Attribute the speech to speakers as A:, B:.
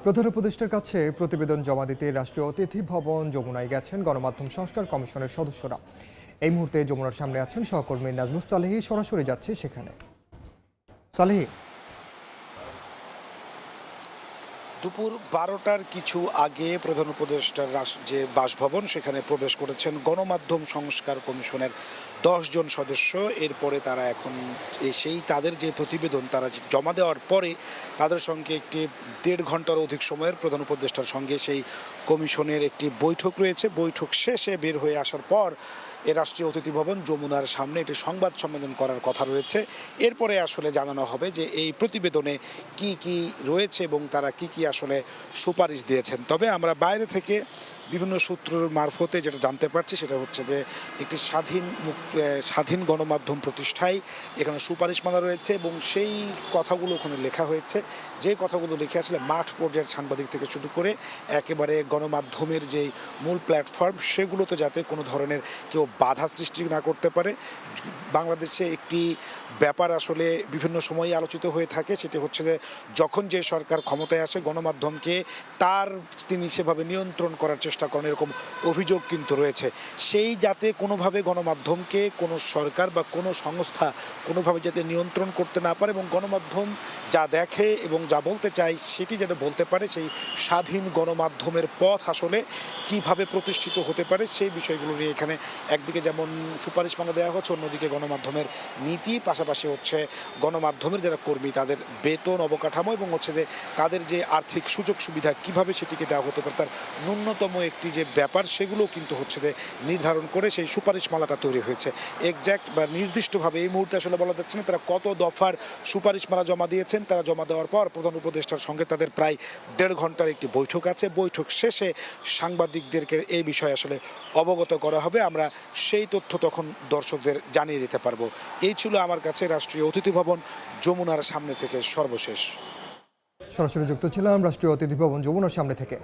A: প্রধান উপদেষ্টার কাছে প্রতিবেদন জমা দিতে রাষ্ট্রীয় অতিথি ভবন যমুনায় গেছেন গণমাধ্যম সংস্কার কমিশনের সদস্যরা। এই মুহূর্তে যমুনার সামনে আছেন সহকর্মী নাজমুস সালেহী। সরাসরি যাচ্ছে সেখানে। সালেহী,
B: দুপুর ১২টার কিছু আগে প্রধান উপদেষ্টার যে বাসভবন সেখানে প্রবেশ করেছেন গণমাধ্যম সংস্কার কমিশনের ১০ জন সদস্য। এরপরে তারা এখন সেই তাদের যে প্রতিবেদন তারা জমা দেওয়ার পরে তাদের সঙ্গে একটি ১.৫ ঘন্টার অধিক সময়ের প্রধান উপদেষ্টার সঙ্গে সেই কমিশনের একটি বৈঠক রয়েছে। বৈঠক শেষে বের হয়ে আসার পর রাষ্ট্রীয় অতিথি ভবন যমুনার সামনে একটি সংবাদ সম্মেলন করার কথা রয়েছে। এরপরে আসলে জানানো হবে যে এই প্রতিবেদনে কি কি রয়েছে এবং তারা কি কি আসলে সুপারিশ দিয়েছেন। তবে আমরা বাইরে থেকে বিভিন্ন সূত্রের মারফতে যেটা জানতে পারছি সেটা হচ্ছে যে একটি স্বাধীন গণমাধ্যম প্রতিষ্ঠায় এখানে সুপারিশমালা রয়েছে এবং সেই কথাগুলো ওখানে লেখা হয়েছে। যে কথাগুলো লিখে আসলে মাঠ পর্যায়ের সাংবাদিক থেকে শুরু করে একেবারে গণমাধ্যমের যেই মূল প্ল্যাটফর্ম সেগুলোতে যাতে কোনো ধরনের কেউ বাধা সৃষ্টি না করতে পারে। বাংলাদেশে একটি ব্যাপার আসলে বিভিন্ন সময়ই আলোচিত হয়ে থাকে, সেটি হচ্ছে যে যখন যে সরকার ক্ষমতায় আসে গণমাধ্যমকে তিনি সেভাবে নিয়ন্ত্রণ করার চেষ্টা করেন, এরকম অভিযোগ কিন্তু রয়েছে। সেই যাতে কোনোভাবে গণমাধ্যমকে কোনো সরকার বা কোনো সংস্থা কোনোভাবে যাতে নিয়ন্ত্রণ করতে না পারে এবং গণমাধ্যম যা দেখে এবং যা বলতে চায় সেটি যেন বলতে পারে, সেই স্বাধীন গণমাধ্যমের পথ আসলে কিভাবে প্রতিষ্ঠিত হতে পারে সেই বিষয়গুলো নিয়ে এখানে একদিকে যেমন সুপারিশমালা দেওয়া হচ্ছে, অন্যদিকে গণমাধ্যমের নীতি, পাশাপাশি হচ্ছে গণমাধ্যমের যারা কর্মী তাদের বেতন অবকাঠামো এবং হচ্ছে যে তাদের যে আর্থিক সুযোগ সুবিধা কিভাবে সেটিকে দেওয়া হতে পারে তার ন্যূনতম একটি যে ব্যাপার সেগুলো কিন্তু হচ্ছে যে নির্ধারণ করে সেই সুপারিশমালাটা তৈরি হয়েছে। এক্স্যাক্ট বা নির্দিষ্টভাবে এই মুহূর্তে আসলে বলা যাচ্ছে না তারা কত দফার সুপারিশমালা জমা দিয়েছেন। তারা জমা দেওয়ার পর প্রধান উপদেষ্টার সঙ্গে তাদের প্রায় ১.৫ ঘন্টার একটি বৈঠক আছে। বৈঠক শেষে সাংবাদিকদেরকে এই বিষয়ে আসলে অবগত করা হবে। আমরা সেই তথ্য তখন দর্শকদের জানিয়ে দিতে পারবো। এই ছিল আমার কাছে রাষ্ট্রীয় অতিথি ভবন যমুনার সামনে থেকে সর্বশেষ।
A: সরাসরি যুক্ত ছিলাম রাষ্ট্রীয় অতিথি ভবন যমুনার সামনে থেকে।